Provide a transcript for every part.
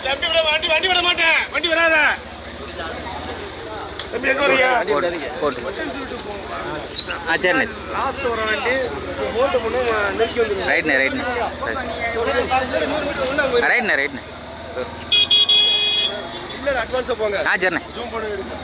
தம்பி விட வண்டி விட மாட்டேன். வண்டி வராத தம்பி. எங்க வரீங்க? சரிண்ணே. லாஸ்ட் வர வண்டி ஹோல்டு பண்ணி நெருக்கி வந்துருங்க. ரைட்ண்ணே ரைட்ண்ணே இல்ல அட்வான்ஸா போங்க. சரிண்ணே. ஜூம் பண்ணி எடுங்க.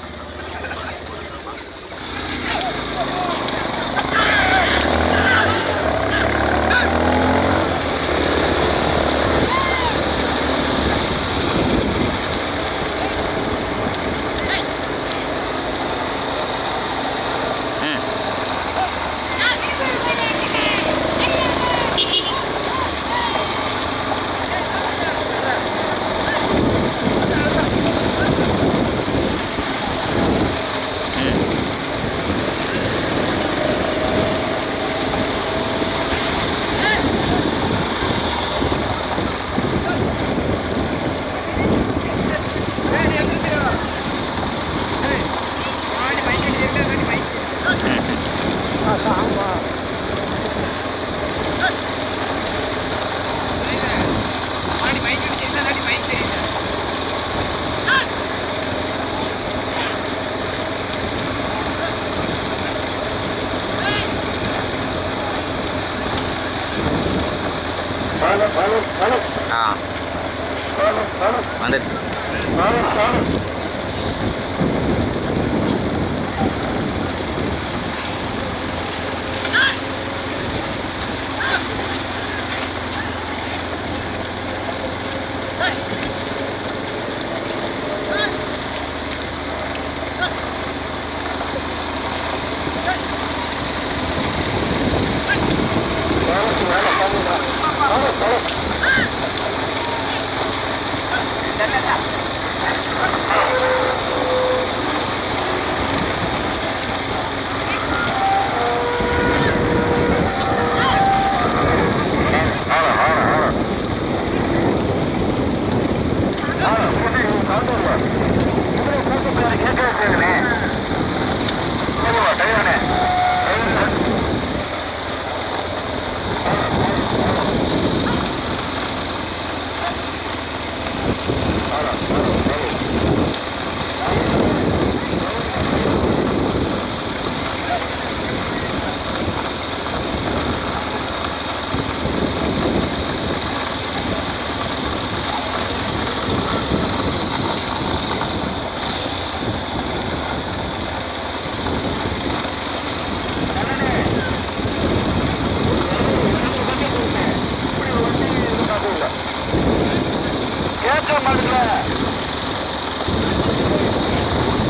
வந்துடுச்சு.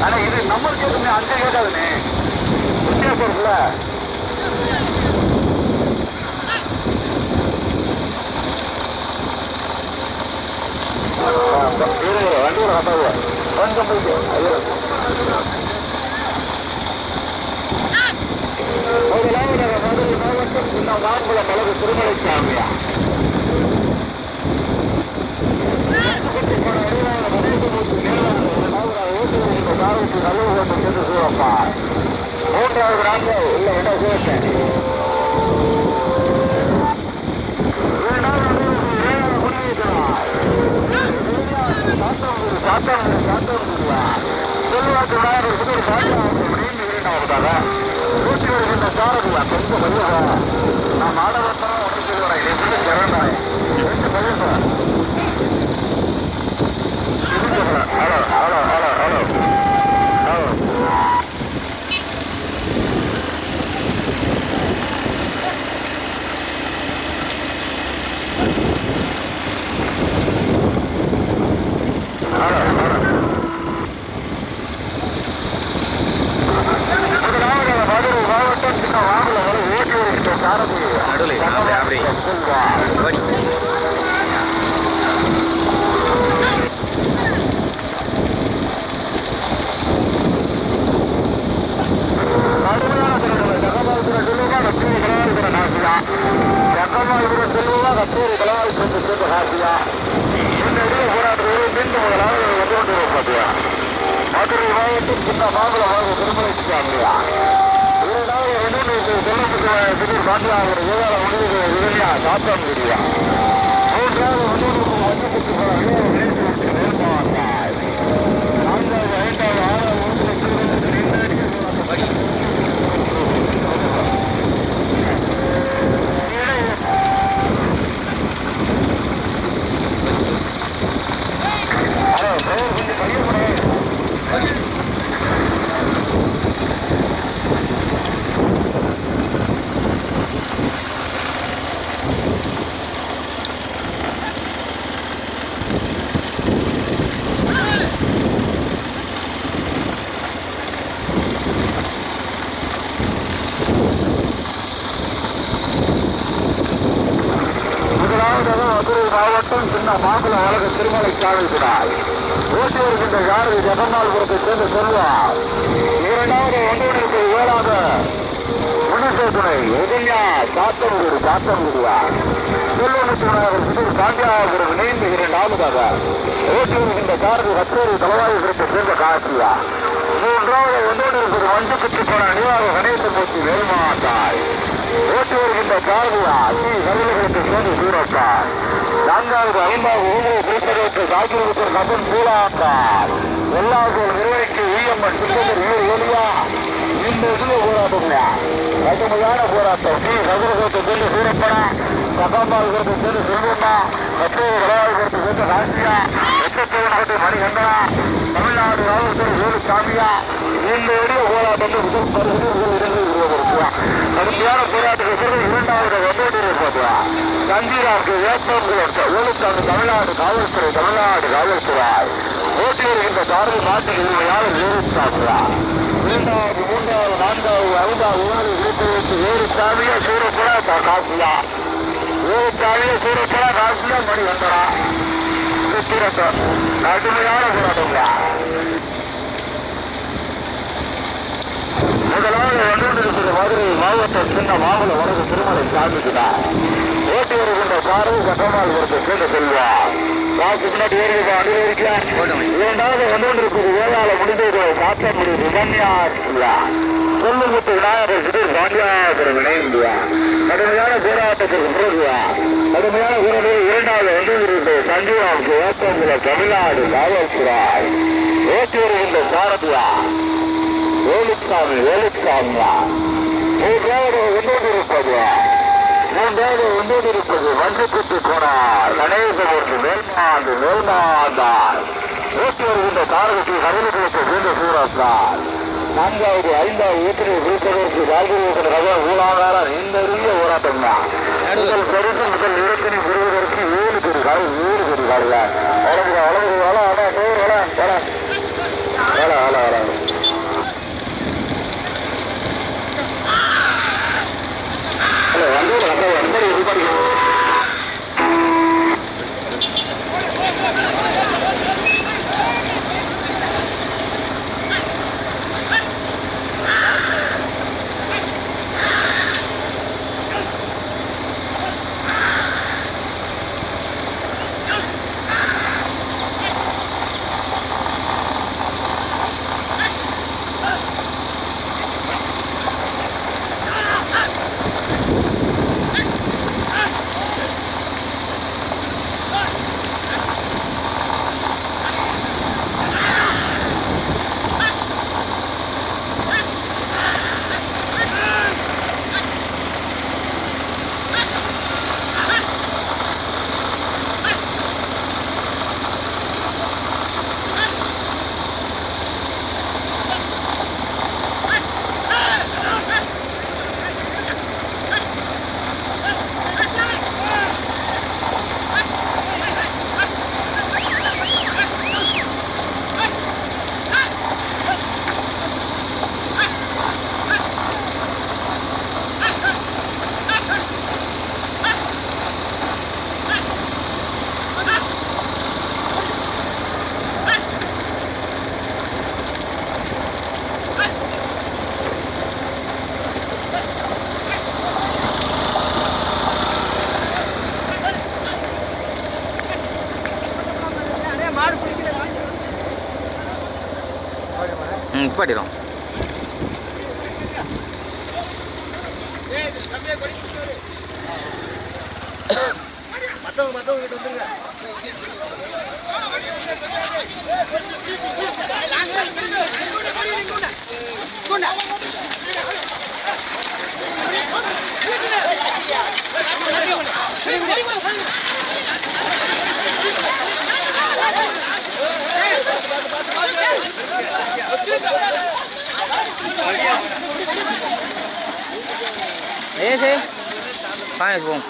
ஆனா இது நம்மளுக்கு எதுவுமே அங்க கேட்காதுண்ணே. வித்தியாசம்ல வண்டி ஒரு கட்டாது கொஞ்சம் போயிட்டு மாவட்டம் இன்னும் மாம்பழம் அளவு திருமலை சாமியா மூன்றாவது நான்கு இல்லை என்ன சேர்த்தேன் சொல்லுவாக்கு விநாயகருக்கு ஒரு பாட்டு அப்படின்னு இரண்டாவதாக 102 சாரதியா கொஞ்சம் பதிவு நான் மாணவர்தான் உடனே சொல்லுவேன் எப்படி ஜெகநாய் ரெண்டு பதிவு hello hello hello hello hello ஓடி மதுரை மாவட்டம் சின்ன மாங்குளமாக திருமலையா திடீர் பாண்டியாகிற ஏழால முடிவு விவரியா சாப்பிட முடியா மூன்றாவது உள்ளூருக்கு வஞ்சப்பட்டு நான்காவது ஐந்தாவது ஆறாவது மதுரை மாவட்டம் சின்ன மாங்குள அழக திருமலை காவல்கிறார் ஓட்டி வருகின்ற யாரதி ஜெகநாதபுரத்தை சேர்ந்த செல்வார் இரண்டாவது ஒன்றிற்கு ஏழாக முனிசேதுனை எதிரியா சாத்தங்குடியார் செல்வனுக்கு சிறு சாந்தியாபுரம் இணைந்து இரண்டாவதாக ஓட்டி வருகின்ற காரதி கச்சேரி தலைவாயுபுரத்தை சேர்ந்த காசியா மூன்றாவது ஒன்றிற்கு வஞ்சு குற்றி போன நிர்வாக கணேசமூர்த்தி வேல்மாட்டாய் ஓட்டி வருகின்ற காரதியா ஸ்ரீ கருவிகளுக்கு சேர்ந்து சூரப்பார் நான்காவது ஐந்தாவது ஊழிய குறிப்பிடத்தை சாக்கிரத்தில் கபன் பூலாட்டார் எல்லாரும் நிர்வகிக்கு ஈயம்மன் சித்தர் ஏலியா இந்த இதில் போராட்டம் கடுமையான போராட்டம் ஸ்ரீ கதிரகத்தை சேர்ந்து சூரப்பனா சகாம்பாளுக்கு சேர்ந்து செல்வம்மா மற்றொரு கலவாய்க்கு சேர்ந்து ராசியா எட்டத்தேவன் மணிகண்டனா தமிழ்நாடு காவல்துறை வேலுசாமியா இந்த எளிய போராட்டத்தை முதல் பரிசுகள் இருந்து உருவப்படுத்துவான் கடுமையான போராட்டத்தை இரண்டாவது ஒன்றோடு இருப்பதுவா கஞ்சீராக்கு ஏற்றம் வேலுசாமி தமிழ்நாடு காவல்துறை ஓட்டி வருகின்ற சாரதி மாற்று உரிமையாளர் வேலுசாமியா இரண்டாவது மூன்றாவது நான்காவது ஐந்தாவது உணவு விருப்பத்து வேலுசாமியா சூரப்புறா காசியா வேலுசாமியா சூரப்புறா காசியா மணிகண்டனா கடுமையான போராட்டங்களா முதலாவது ஒன்றிருக்கிற மதுரை மாவட்டம் சின்ன மாமல வடக்கு திருமலை சாமிக்கிறார் ஓட்டி வருகின்ற சாரதி கட்டமால் ஒருத்தர் சேர்ந்து செல்வார் வாக்கு முன்னாடி ஏறிய அனுபவிக்கிறார் இரண்டாவது ஒன்றிருப்பது ஏழால முடிந்தது சாத்த முடிவு விமன்யார் சொல்லுமுத்து விநாயகர் சிறு பாண்டியாபுரம் இணைந்துவார் கடுமையான போராட்டத்திற்கு பிறகுவா கடுமையான வீரர்கள் இரண்டாவது ஒன்றிருப்பது சஞ்சீவாவுக்கு ஏற்றங்குல தமிழ்நாடு காவல்துறை ஓட்டி வருகின்ற சாரதியா வேலுசாமியா மூன்றாவது ஒன்றிருப்பது வஞ்சிக்குட்டி போனார் கணேசமூர்த்தி மேல்மாந்தார் ஓட்டி வருகின்ற தாரகத்தை கருவிகளுக்கு சேர்ந்த சூராசார் நான்காவது ஐந்தாவது ஊற்றினை குறிப்பதற்கு ராஜீவ் ஊழாதாரம் இந்த இறுதிய போராட்டம் தான் பரிசு முதல் இடத்தினை பெறுவதற்கு 7 கோடி கால நிப்பாட்டிடும். மற்றவங்க கிட்ட வந்துருங்க. Ese. Vamos, bom.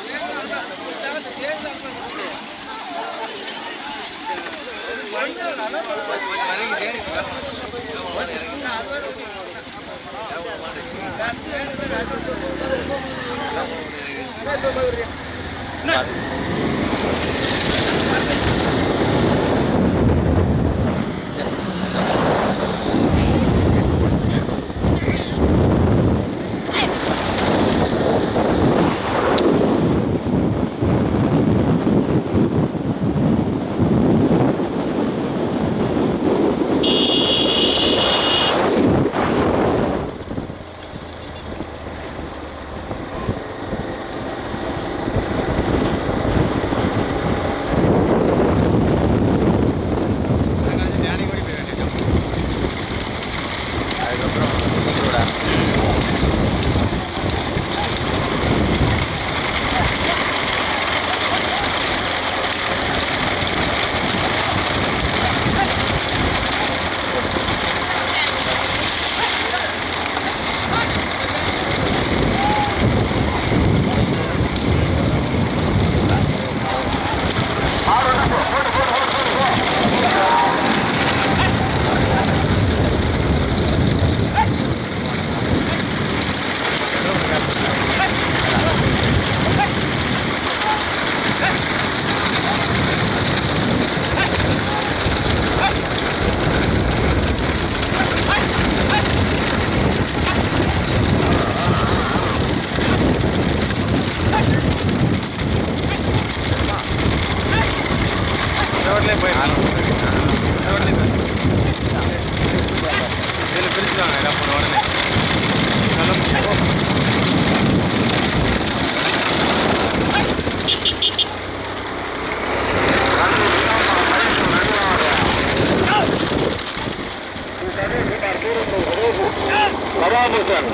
கலாபுசன்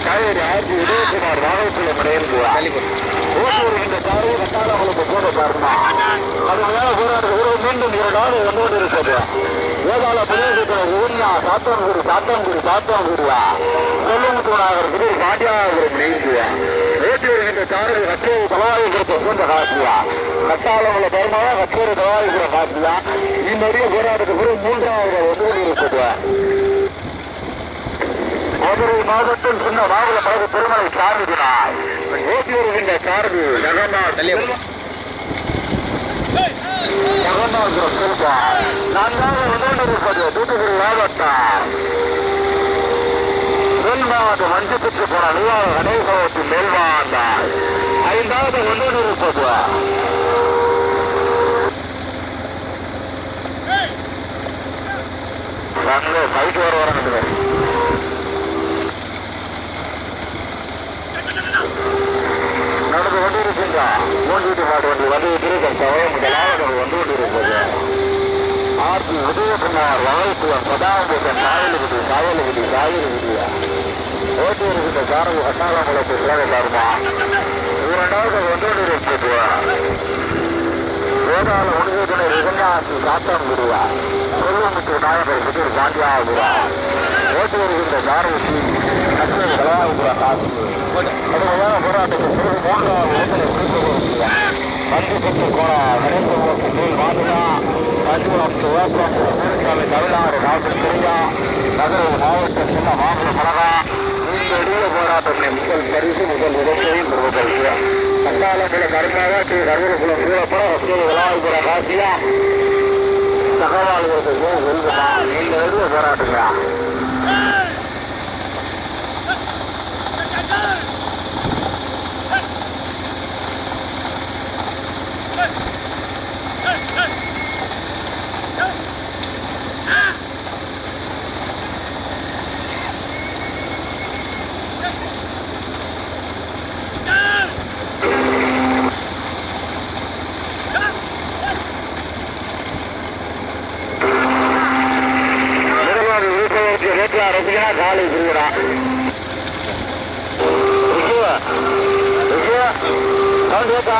காவேரி ஆட்சி உதயகுமார் வாகனத்தில் முறையில் ஓட்டூர் இந்த காரை கட்டாளங்களுக்கு போட பாருமா அது மேல போராடுற மீண்டும் 2 நாள் வந்து கொண்டிருக்கிறது. வேதாள பிரதேசத்தில் ஊரியா சாத்தான்குடியா கொல்லுமுத்தூராக பாண்டியாபுரம் நெய்ந்துவா ஓட்டி வருகின்ற காரை கச்சேரி தலவாயுபுரத்தை கொண்ட காசியா கட்டாளங்களை பெருமாள் கச்சேரி தலவாயுபுரம் காசியா இந்நெறிய போராட்டத்துக்கு 3வது வந்து கொண்டிருக்கிறது. மதுரை மாவட்டத்தில் சின்ன மாவட்ட பழகு பெருமலை சார்பினாய் ஓட்டி வருகின்ற சார்பு ஜெகநாத் செல்வா 4வது வந்து தூத்துக்குடி மாவட்டம் தென் மாவட்டம் மஞ்சு பெற்று போன நிர்வாக கணேசவத்தின் மேல்வாண்டாய் 5வது வந்து இருப்பது சைட்டு வர நடந்து கொண்டிருக்கின்றார். மூன்று மாடு வண்டி வந்து சமயம் முதலாவது வந்து கொண்டிருப்பது ஆர்பி உதயகுமார் வகைத்துவன் சதாபுதன் காயலுகுடி ஓட்டி இருக்கின்ற காரல் கட்டாளங்களுக்கு சிறகலாருமா 2வது வந்து கொண்டிருப்பது வேதாள உதயகுணை விகஞ்சாசி சாத்தம் விடுவா கொல்லுமுத்து நாயகர் சுதீர் பாண்டியாபுரா ஓட்டி வருகின்ற காரவுசி கச்சேரி கலாபுரா காசு கடுமையான போராட்டத்தில் 3வது இடங்களை குறிப்பிடுவார். மஞ்சு பெற்று போன நரேந்திரமோடி மேல் மாநிலா மஞ்சூரம் ஊர்சாமி தமிழ்நாடு டாக்டர் பிரியா மதுரை மாவட்ட சின்ன மாநில பலகா இந்த இடையே போராட்டம் முதல் பரிசு முதல் உதவியையும் பெறுவதற்கு கட்டாளங்களை கருமாக ஸ்ரீ கருவகுலம் சூழப்பட கச்சேரி கலாபுர காசியா தகவல்களுக்கு வெல்லுமா இந்த இடையே போராட்டங்களா கேட்கலாம் ரசிகனா காலை புரியுறா கேட்டா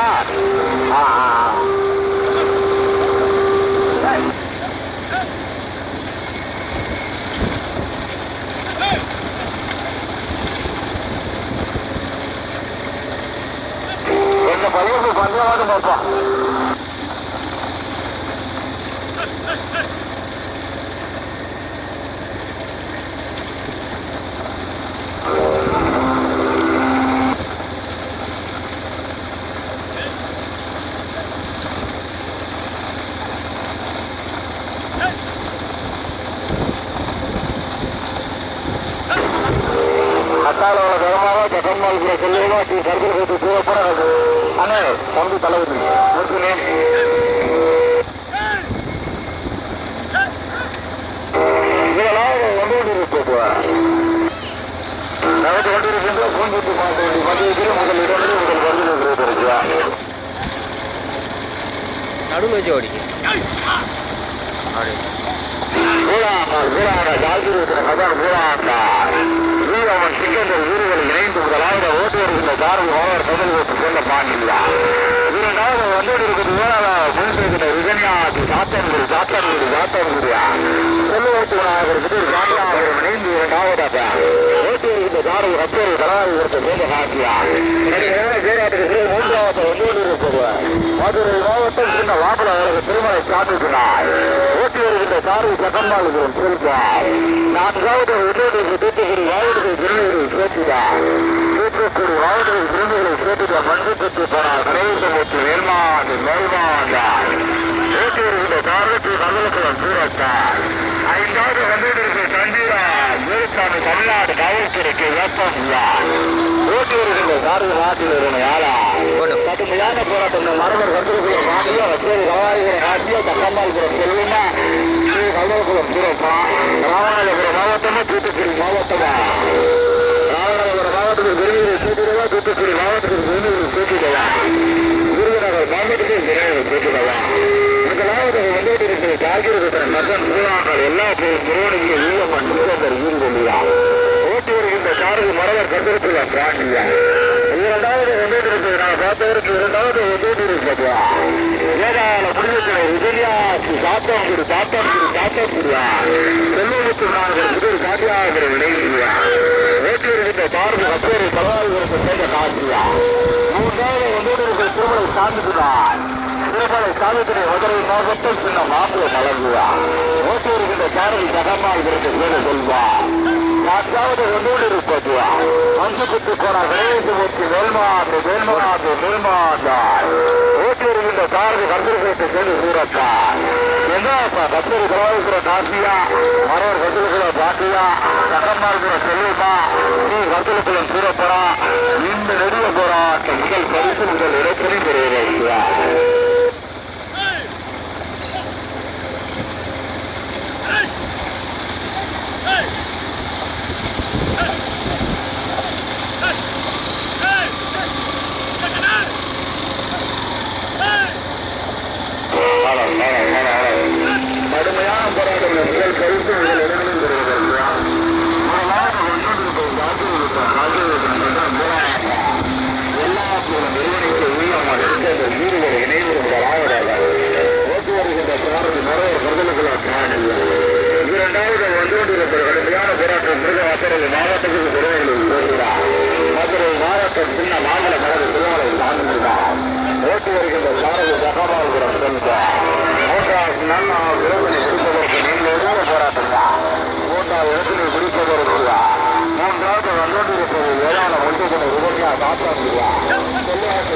கொஞ்சம் பையனுக்கு பஞ்சமாக பார்ப்போம். அத்தாளோட கரமாக ஜகன்மால் கூட சொல்லுவா கருத்தில் வைத்து தூரப்படாது. அண்ணே தம்பி தலைவர் இதெல்லாம் ஒன்று போட்டுவார். நடந்து கொண்டிருக்கின்ற பூஞ்சொட்டு பார்க்க வேண்டிய மத்தியத்தில் முதல் இடங்களில் முதல் வருது இருக்கிறா நடுவில் ஜோடி வீரவன் சிக்கந்தர் வீரர்களை இணைந்து முதலாவது ஓட்டு வருகின்ற தாரதி ஓவர் முதல் ஓட்டு செல்ல பாண்டில்லா. இரண்டாவது வந்தோடு இருக்கிறது முன்னிருக்கிற ரிதன்யா சாத்தன்குடியா செல்ல ஓட்டுவனாக பாண்டியாவரும் இணைந்து இரண்டாவதாக ஓட்டு வருகின்ற தாரதி ரத்தோடு கலாதி ஒருத்த சேர்ந்த காட்டியா. மூன்றாவது வந்தோடு இருப்பது மதுரை மாவட்டம் சின்ன வாபல திருமலை சாப்பிட்டுனார். ஓட்டி வருகின்ற தாரதி சகம்பாளுகிறோம் செல்வார். நான்காவது உள்ளூர் தூத்துக்குடி மாவட்டத்தை திருநீரில் சேர்த்துட்டார். தூத்துக்குடி மாவட்டத்தை திருநீரில் சேர்த்துட்ட மஞ்சள் பெற்று போனார். கணேசமூர்த்தி மேல்மாண்டார் ஓட்டி வருகின்ற தாரதி கமலபுரம் சூரத்தார். ஐந்தாவது வந்திருக்கிற சஞ்சீரா ஏற்காடு தமிழ்நாடு காவல்துறைக்கு ஏற்பாடு ஓட்டி வருகின்ற தாரதி நாட்டில் இருந்த யாரா கடுமையான போராட்டம் மரபர் வந்திருக்கிற மாநில வசதி கவாதிகளை காட்டிய தக்கம்பாள்புரம் செல்வமா கமலபுரம் சூரப்பா. ராமநாதபுரம் மாவட்டமா தூத்துக்குடி மாவட்டமா? ராமநாதபுரம் மாவட்டத்தில் விருதுகளை சேர்த்துடவா தூத்துக்குடி மாவட்டத்தில் விருதுகளை சேர்த்துடவா விருதுநகர் மாவட்டத்தில் விருதுகளை சேர்த்துடவா? முதலாவது வந்துட்டு இருக்கிற காய்கறி மகன் பூராக்கள் எல்லா முருகனுக்கு வீரம்மன் முருகர் வீடுகொள்ளியா ஓட்டி வருகின்ற சாரதி மரவர் கண்டிருக்கிற பிராண்டியா. இரண்டாவது வந்துட்டு இருக்கிறது நான் பார்த்தவருக்கு இரண்டாவது வந்துட்டு இருக்கிறதா ஏதால புரிஞ்சுக்கிற விஜயா சாத்தன்குடியா செல்வமுத்து நாங்கள் புதிர் காட்டியாகிற விளைவியா ஓட்டி வருகின்ற சாரதி கப்பேரி பலவாதிகளுக்கு சேர்ந்த காட்டியா. மூன்றாவது வந்துட்டு இருக்கிற திருமலை சாந்திக்குதான் திருமலை சாமித்துறை மதுரை மாவட்டம் சின்ன மாப்பிள கலங்குவா ஓட்டி வருகின்ற சாரதி சகமால் விருது சேர சொல்வா. நான்காவது ஒன்றோடு இருப்பதுவா மஞ்சு போன கணேசமூர்த்தி மேல்மாண்டார் ஓட்டி வருகின்ற சாரதி கந்தர்கத்தை சேர்ந்து சூரத்தா. என்னப்பா கத்தரி கலவாதிக்கிற காசியா மரவர் கத்தலுக்குள்ள பாட்டியா சகமால்கிற செல்வமா நீ கத்தலுக்குளம் சூரப்படா. இந்த நெடிய போராட்டம் முதல் பரிசு முதல் இடத்திலையும் பெறுகிறார். கடுமையான போராட்டம் முதல் பரிசு முதல் இடங்களில் பெறுவதற்கு எல்லா நிறுவனங்களுக்கு உயர்வாக இருக்கின்ற வீடுகளை இணைந்திருப்பதாக ஓட்டு வருகின்ற சாரதி மரவர் கருதலுக்குள்ள இரண்டாவது வந்துகொண்டிருக்கிற கடுமையான போராட்டம் மிருகவாசரது மாவட்டத்துக்கு திருவள்ளுவர் போகிறார். மதுரை மாவட்டம் சின்ன மாநில கழக திருமலை சார்ந்திருந்தார். ஓட்டு வருகின்ற சாரதி சகமால்புரம் சென்றார். மூன்றாவது நல்ல விரைவில் முடிப்பதற்கு நீங்கள் போராட்டம் தான். மூன்றாவது இடத்தினை முடிப்பதற்கு மூன்றாவது வந்துகொண்டிருப்பது ஏழான ஒன்றுகளை உதவியாக காப்பாற்றுவார். செல்வாக்கு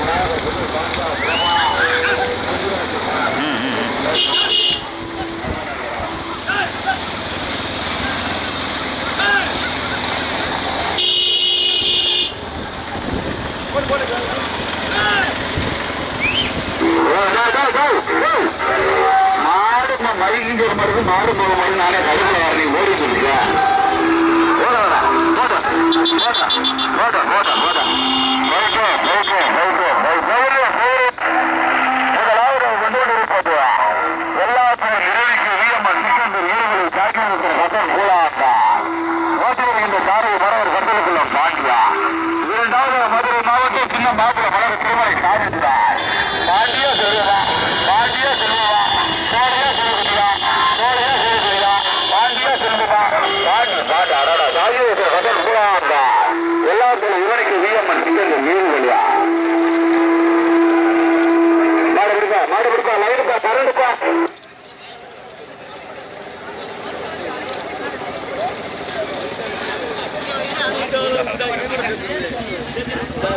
மாடு மறுகின்ற மருந்து மாடு போக மாதிரி நானே கடுப்புல நீ ஓடி சொல்லிட்டேன். முதலாவது கொண்டு இருப்பது திருமலை சாதிக்கிறார். பாண்டிய செல்வா பாண்டிய செல்வா சோழியா செல்வா சோழியா செல்வா பாண்டிய செல்வா பாண்டி பாண்டி அடடா சாதிய வசல் கூடாண்டா எல்லாத்துல இவனுக்கு வீரம்மன் சிக்கல் வீடு வழியா மாடு கொடுப்பா லைனுப்பா கரண்டுப்பா இந்த